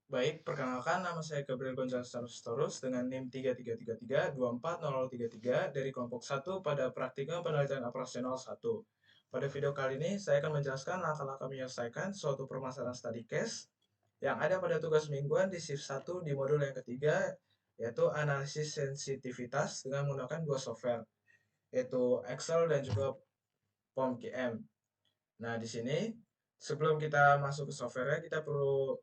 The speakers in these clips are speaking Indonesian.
Baik, perkenalkan nama saya Gabriel Gonzalez Torus dengan NIM 3333240033 dari kelompok 1 pada praktikum penelitian operasional 1. Pada video kali ini, saya akan menjelaskan langkah-langkah menyelesaikan suatu permasalahan study case yang ada pada tugas mingguan di shift 1 di modul yang ketiga, yaitu analisis sensitivitas dengan menggunakan dua software, yaitu Excel dan juga POM-QM. Nah, di sini sebelum kita masuk ke software, kita perlu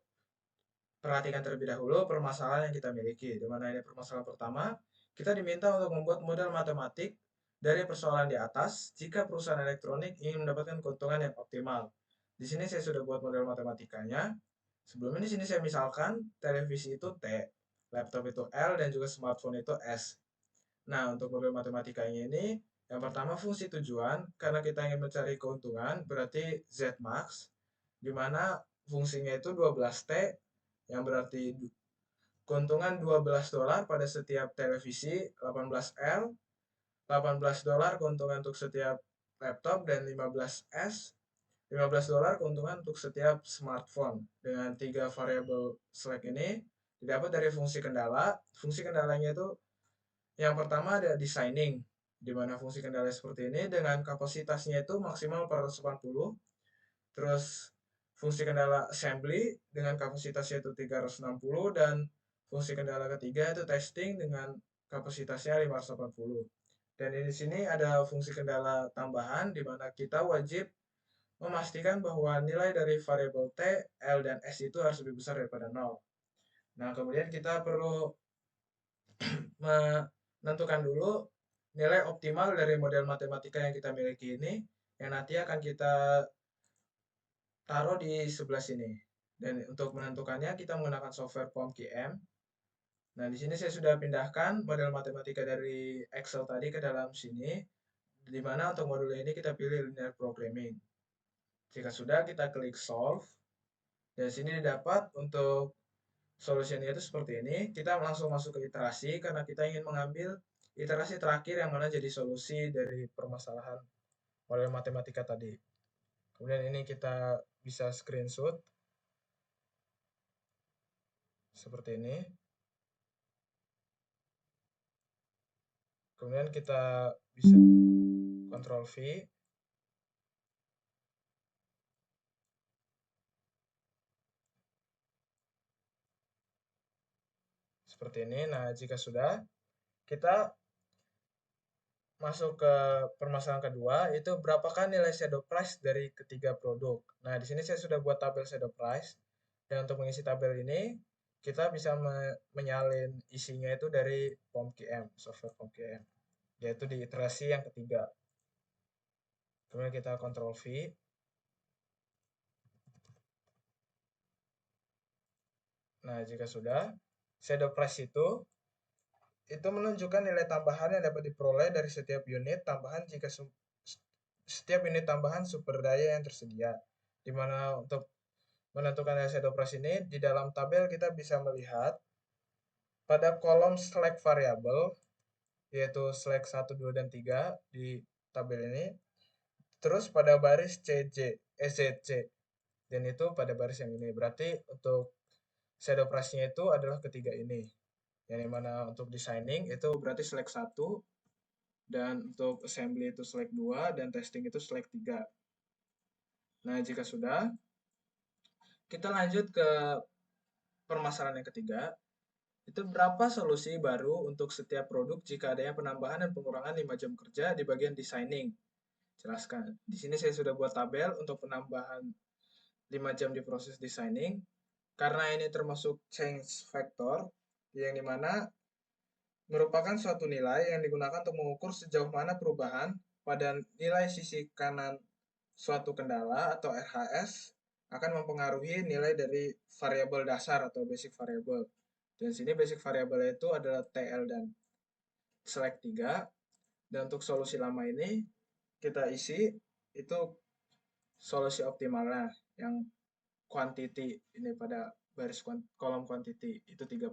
perhatikan terlebih dahulu permasalahan yang kita miliki. Di mana ini permasalahan pertama, kita diminta untuk membuat model matematik dari persoalan di atas jika perusahaan elektronik ingin mendapatkan keuntungan yang optimal. Di sini saya sudah buat model matematikanya. Sebelumnya di sini saya misalkan televisi itu T, laptop itu L, dan juga smartphone itu S. Nah, untuk model matematikanya ini, yang pertama fungsi tujuan, karena kita ingin mencari keuntungan, berarti Z max, di mana fungsinya itu 12T, yang berarti keuntungan $12 pada setiap televisi, 18L, $18 keuntungan untuk setiap laptop, dan 15S, $15 keuntungan untuk setiap smartphone. Dengan tiga variabel select ini didapat dari fungsi kendala. Fungsi kendalanya itu yang pertama ada designing, di mana fungsi kendala seperti ini dengan kapasitasnya itu maksimal 480. Terus fungsi kendala assembly dengan kapasitasnya itu 360 dan fungsi kendala ketiga itu testing dengan kapasitasnya 580. Dan di sini ada fungsi kendala tambahan di mana kita wajib memastikan bahwa nilai dari variabel T, L, dan S itu harus lebih besar daripada 0. Nah, kemudian kita perlu menentukan dulu nilai optimal dari model matematika yang kita miliki ini, yang nanti akan kita taruh di sebelah sini. Dan untuk menentukannya kita menggunakan software POM-QM. Nah, di sini saya sudah pindahkan model matematika dari Excel tadi ke dalam sini, di mana untuk modul ini kita pilih linear programming. Jika sudah, kita klik solve. Dan sini didapat untuk solusinya itu seperti ini. Kita langsung masuk ke iterasi karena kita ingin mengambil iterasi terakhir yang mana jadi solusi dari permasalahan model matematika tadi. Kemudian ini kita bisa screenshot seperti ini. Kemudian kita bisa Ctrl V. Seperti ini. Nah, jika sudah, kita masuk ke permasalahan kedua, itu berapakah nilai shadow price dari ketiga produk. Nah, di sini saya sudah buat tabel shadow price. Dan untuk mengisi tabel ini, kita bisa menyalin isinya itu dari POM-QM, software POM-QM, yaitu di iterasi yang ketiga. Kemudian kita Ctrl V. Nah, jika sudah, shadow price itu menunjukkan nilai tambahan yang dapat diperoleh dari setiap unit tambahan jika setiap unit tambahan sumber daya yang tersedia. Di mana untuk menentukan nilai shadow price ini, di dalam tabel kita bisa melihat pada kolom select variable, yaitu select 1, 2, dan 3 di tabel ini, terus pada baris CJ, EZC, dan itu pada baris yang ini. Berarti untuk shadow price-nya itu adalah ketiga ini. Yang dimana untuk designing itu berarti select 1, dan untuk assembly itu select 2, dan testing itu select 3. Nah, jika sudah, kita lanjut ke permasalahan yang ketiga. Itu berapa solusi baru untuk setiap produk jika adanya penambahan dan pengurangan 5 jam kerja di bagian designing. Jelaskan. Di sini saya sudah buat tabel untuk penambahan 5 jam di proses designing. Karena ini termasuk change factor, yang dimana merupakan suatu nilai yang digunakan untuk mengukur sejauh mana perubahan pada nilai sisi kanan suatu kendala atau RHS akan mempengaruhi nilai dari variabel dasar atau basic variable. Dan sini basic variable itu adalah TL dan select 3. Dan untuk solusi lama ini kita isi itu solusi optimalnya yang quantity ini pada baris kolom quantity itu 30.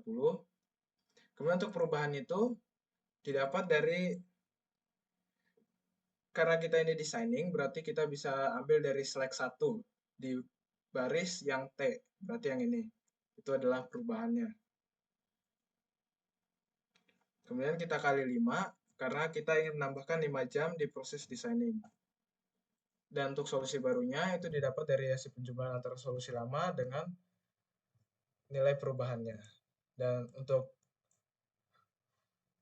Kemudian untuk perubahan itu didapat dari, karena kita ini designing, berarti kita bisa ambil dari select 1 di baris yang T, berarti yang ini. Itu adalah perubahannya. Kemudian kita kali 5, karena kita ingin menambahkan 5 jam di proses designing. Dan untuk solusi barunya itu didapat dari hasil penjumlahan antara solusi lama dengan nilai perubahannya. Dan untuk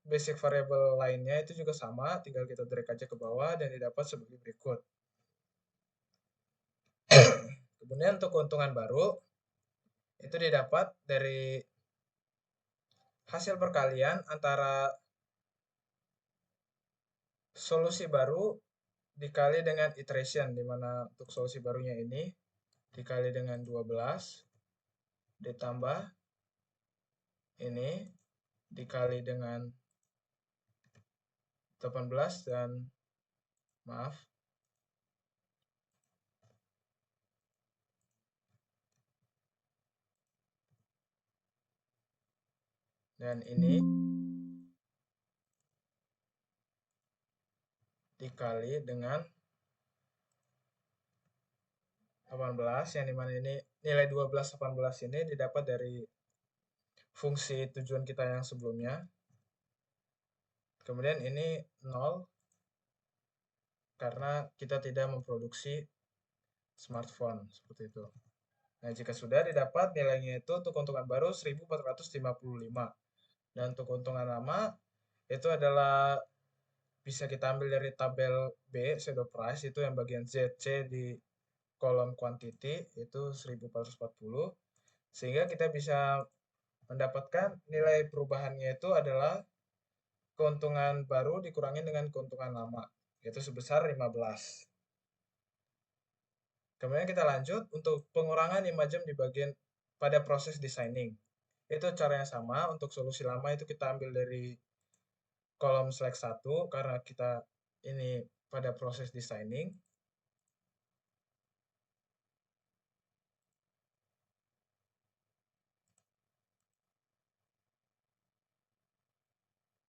basic variable lainnya itu juga sama, tinggal kita drag aja ke bawah dan didapat sebagai berikut. Kemudian untuk keuntungan baru, itu didapat dari hasil perkalian antara solusi baru dikali dengan iteration, di mana untuk solusi barunya ini dikali dengan 12, ditambah ini dikali dengan 18 dan maaf, dan ini dikali dengan 18, yang dimana ini nilai 12 18 ini didapat dari fungsi tujuan kita yang sebelumnya. Kemudian ini 0 karena kita tidak memproduksi smartphone seperti itu. Nah, jika sudah didapat nilainya itu untuk keuntungan baru 1455. Dan untuk keuntungan lama itu adalah bisa kita ambil dari tabel B, shadow price, itu yang bagian ZC di kolom quantity itu 1440. Sehingga kita bisa mendapatkan nilai perubahannya itu adalah keuntungan baru dikurangi dengan keuntungan lama, yaitu sebesar 15. Kemudian kita lanjut untuk pengurangan 5 jam di bagian pada proses designing. Itu caranya sama, untuk solusi lama itu kita ambil dari kolom select 1 karena kita ini pada proses designing.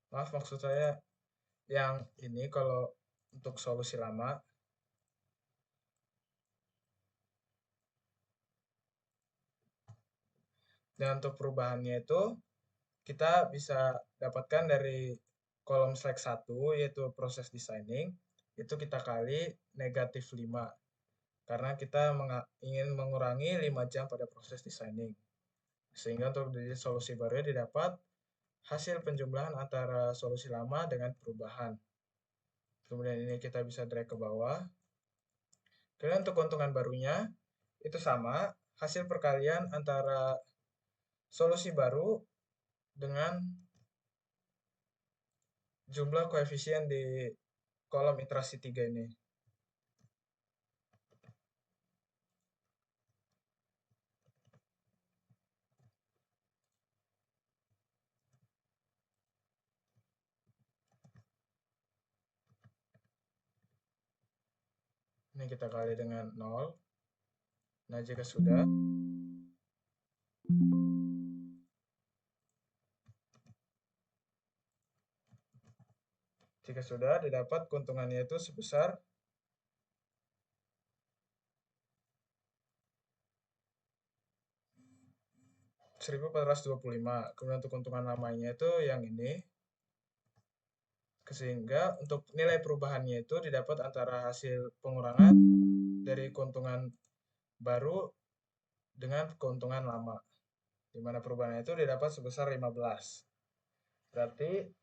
Maaf, maksud saya yang ini kalau untuk solusi lama. Dan untuk perubahannya itu kita bisa dapatkan dari kolom select 1 yaitu proses designing, itu kita kali negatif 5 karena kita ingin mengurangi 5 jam pada proses designing. Sehingga untuk dari solusi barunya didapat hasil penjumlahan antara solusi lama dengan perubahan. Kemudian ini kita bisa drag ke bawah. Kemudian untuk keuntungan barunya itu sama, hasil perkalian antara solusi baru dengan jumlah koefisien di kolom iterasi 3 ini. Ini kita kali dengan 0. Nah, jika sudah, didapat keuntungannya itu sebesar 1425. Kemudian untuk keuntungan lamanya itu yang ini. Sehingga untuk nilai perubahannya itu didapat antara hasil pengurangan dari keuntungan baru dengan keuntungan lama, di mana perubahannya itu didapat sebesar 15. Berarti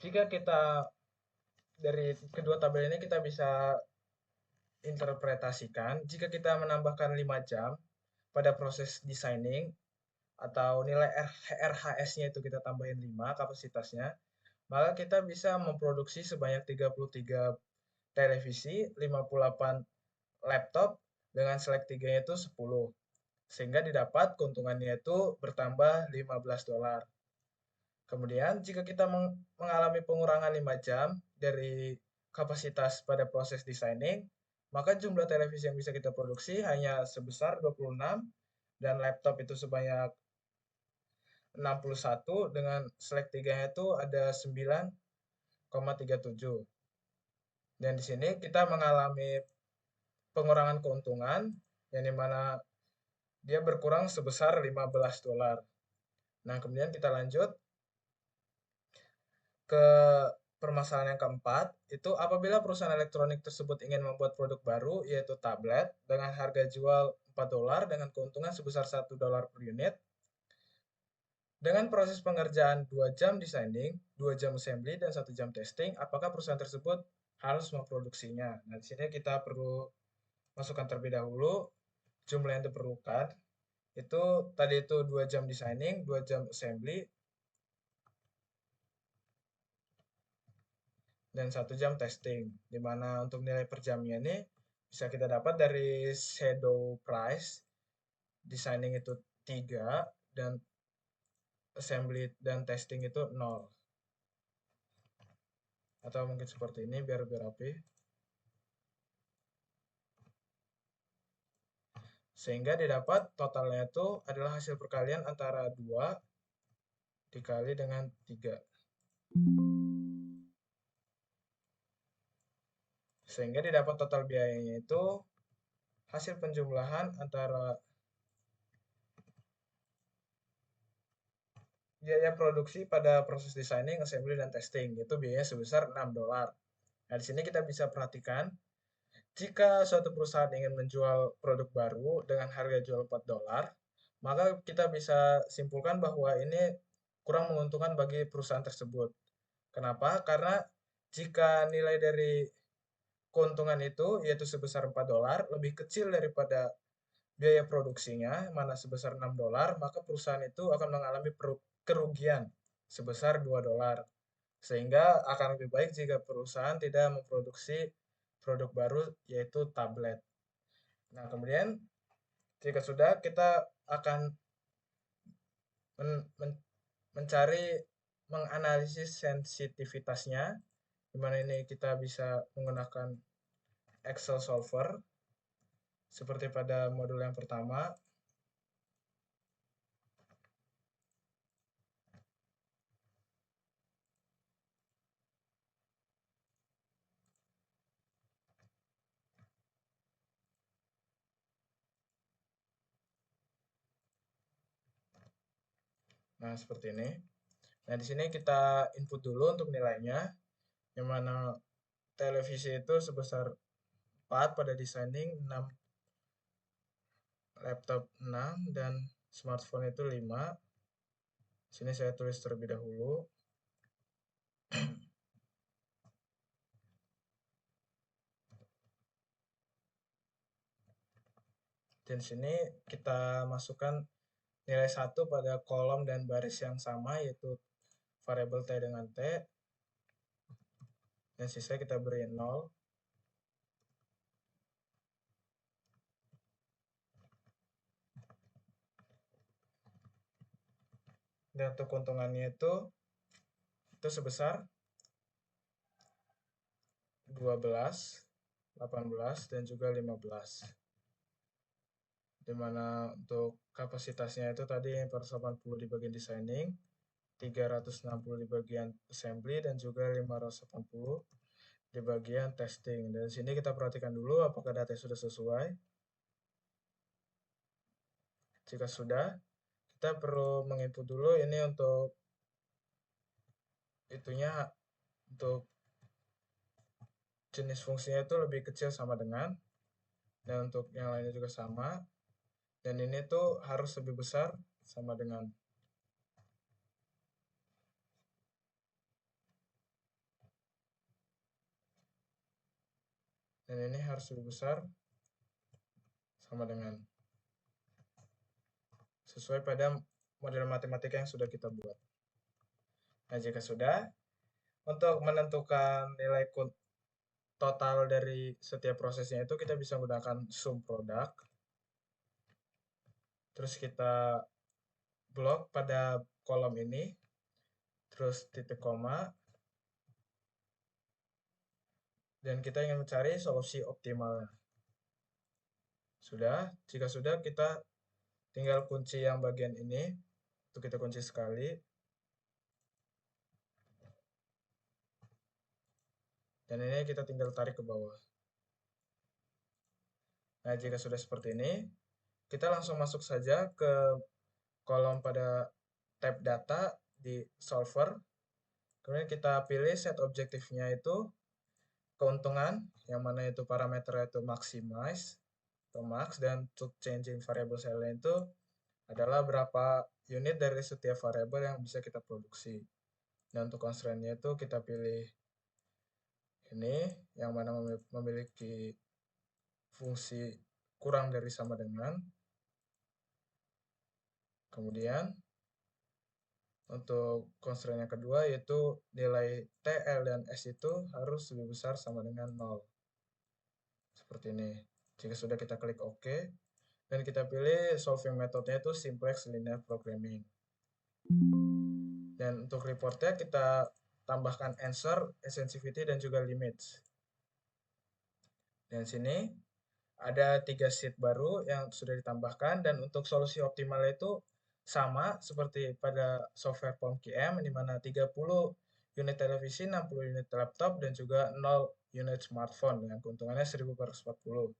jika kita dari kedua tabel ini kita bisa interpretasikan, jika kita menambahkan 5 jam pada proses designing atau nilai RHS-nya itu kita tambahin 5 kapasitasnya, maka kita bisa memproduksi sebanyak 33 televisi, 58 laptop dengan select 3-nya itu 10. Sehingga didapat keuntungannya itu bertambah 15 dolar. Kemudian jika kita mengalami pengurangan 5 jam dari kapasitas pada proses designing, maka jumlah televisi yang bisa kita produksi hanya sebesar 26 dan laptop itu sebanyak 61 dengan select 3-nya itu ada 9,37. Dan di sini kita mengalami pengurangan keuntungan yang dimana dia berkurang sebesar $15. Nah, kemudian kita lanjut ke permasalahan yang keempat, itu apabila perusahaan elektronik tersebut ingin membuat produk baru, yaitu tablet, dengan harga jual $4 dengan keuntungan sebesar $1 per unit, dengan proses pengerjaan 2 jam designing, 2 jam assembly, dan 1 jam testing, apakah perusahaan tersebut harus memproduksinya? Nah, di sini kita perlu masukkan terlebih dahulu jumlah yang diperlukan. Itu tadi itu 2 jam designing, 2 jam assembly, dan 1 jam testing. Dimana untuk nilai per jamnya ini bisa kita dapat dari shadow price, designing itu 3, dan assembly dan testing itu 0. Atau mungkin seperti ini biar rapi. Sehingga didapat totalnya itu adalah hasil perkalian antara 2 dikali dengan 3. Sehingga didapat total biayanya itu hasil penjumlahan antara biaya produksi pada proses designing, assembly, dan testing. Itu biayanya sebesar $6. Nah, di sini kita bisa perhatikan, jika suatu perusahaan ingin menjual produk baru dengan harga jual $4, maka kita bisa simpulkan bahwa ini kurang menguntungkan bagi perusahaan tersebut. Kenapa? Karena jika nilai dari keuntungan itu yaitu sebesar $4 lebih kecil daripada biaya produksinya, mana sebesar $6, maka perusahaan itu akan mengalami kerugian sebesar $2. Sehingga akan lebih baik jika perusahaan tidak memproduksi produk baru yaitu tablet. Nah, kemudian jika sudah, kita akan mencari menganalisis sensitivitasnya, di mana ini kita bisa menggunakan Excel solver seperti pada modul yang pertama. Nah, seperti ini. Nah, di sini kita input dulu untuk nilainya, yang mana televisi itu sebesar 4 pada designing, 6 laptop 6, dan smartphone itu 5. Sini saya tulis terlebih dahulu. Dan sini kita masukkan nilai 1 pada kolom dan baris yang sama, yaitu variabel T dengan T. Dan sisa kita beri 0. Dan untuk keuntungannya itu sebesar 12, 18, dan juga 15. Dimana untuk kapasitasnya itu tadi 480 di bagian designing, 360 di bagian assembly, dan juga 580 di bagian testing. Dan di sini kita perhatikan dulu apakah data sudah sesuai. Jika sudah, kita perlu menginput dulu ini untuk itunya, untuk jenis fungsinya itu lebih kecil sama dengan, dan untuk yang lainnya juga sama, dan ini tuh harus lebih besar sama dengan. Dan ini harus lebih besar sama dengan, sesuai pada model matematika yang sudah kita buat. Nah, jika sudah, untuk menentukan nilai total dari setiap prosesnya itu kita bisa menggunakan sum product. Terus kita blok pada kolom ini, terus titik koma, dan kita ingin mencari solusi optimalnya. Sudah, jika sudah, kita tinggal kunci yang bagian ini, untuk kita kunci sekali. Dan ini kita tinggal tarik ke bawah. Nah, jika sudah seperti ini, kita langsung masuk saja ke kolom pada tab data di solver. Kemudian kita pilih set objektifnya itu keuntungan, yang mana itu parameternya itu maximize atau max, dan untuk changing variable cell itu adalah berapa unit dari setiap variabel yang bisa kita produksi. Dan untuk constraint-nya itu kita pilih ini, yang mana memiliki fungsi kurang dari sama dengan. Kemudian untuk constraint yang kedua yaitu nilai T, L, dan S itu harus lebih besar sama dengan 0. Seperti ini. Jika sudah, kita klik OK. Dan kita pilih solving methodenya itu simplex linear programming. Dan untuk reportnya kita tambahkan answer, sensitivity, dan juga limits. Dan sini ada 3 sheet baru yang sudah ditambahkan, dan untuk solusi optimal itu sama seperti pada software POMQM, di mana 30 unit televisi, 60 unit laptop, dan juga 0 unit smartphone dengan keuntungannya 10/140.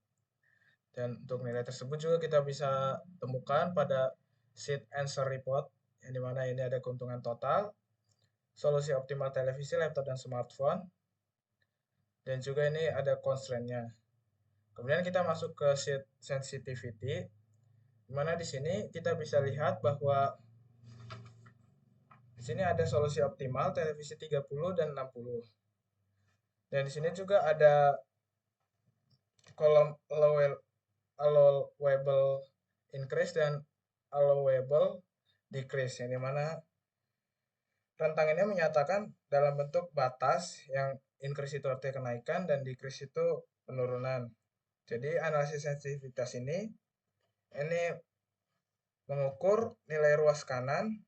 Dan untuk nilai tersebut juga kita bisa temukan pada sheet answer report, yang dimana ini ada keuntungan total, solusi optimal televisi, laptop, dan smartphone, dan juga ini ada constraint-nya. Kemudian kita masuk ke sheet sensitivity, di mana di sini kita bisa lihat bahwa di sini ada solusi optimal televisi 30 dan 60. Dan di sini juga ada kolom allowable increase dan allowable decrease, yang dimana rentang ini menyatakan dalam bentuk batas, yang increase itu artinya kenaikan dan decrease itu penurunan. Jadi analisis sensitivitas ini mengukur nilai ruas kanan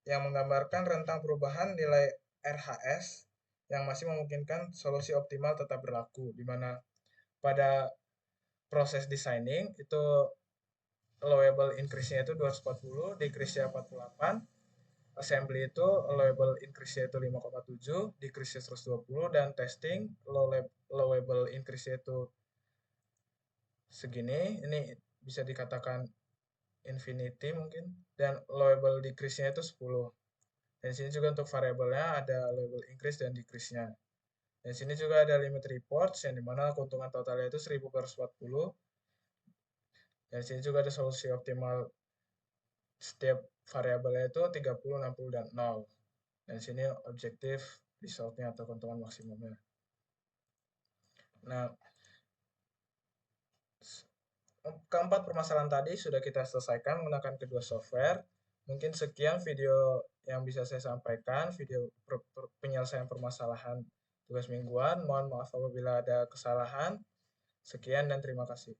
yang menggambarkan rentang perubahan nilai RHS yang masih memungkinkan solusi optimal tetap berlaku, di mana pada proses designing itu allowable increase-nya itu 240, decrease-nya 48, assembly itu allowable increase-nya itu 5,7, decrease-nya 120, dan testing allowable increase-nya itu segini. Ini bisa dikatakan infinity mungkin, dan allowable decrease-nya itu 10. Dan sini juga untuk variabelnya ada allowable increase dan decrease-nya. Dan sini juga ada limit reports, yang dimana keuntungan totalnya itu 10/140. Dan sini juga ada solusi optimal setiap variabelnya itu 30, 60, dan 0. Dan sini objektif resultnya atau keuntungan maksimumnya. Nah, keempat permasalahan tadi sudah kita selesaikan menggunakan kedua software. Mungkin sekian video yang bisa saya sampaikan, video penyelesaian permasalahan tugas mingguan. Mohon maaf apabila ada kesalahan. Sekian dan terima kasih.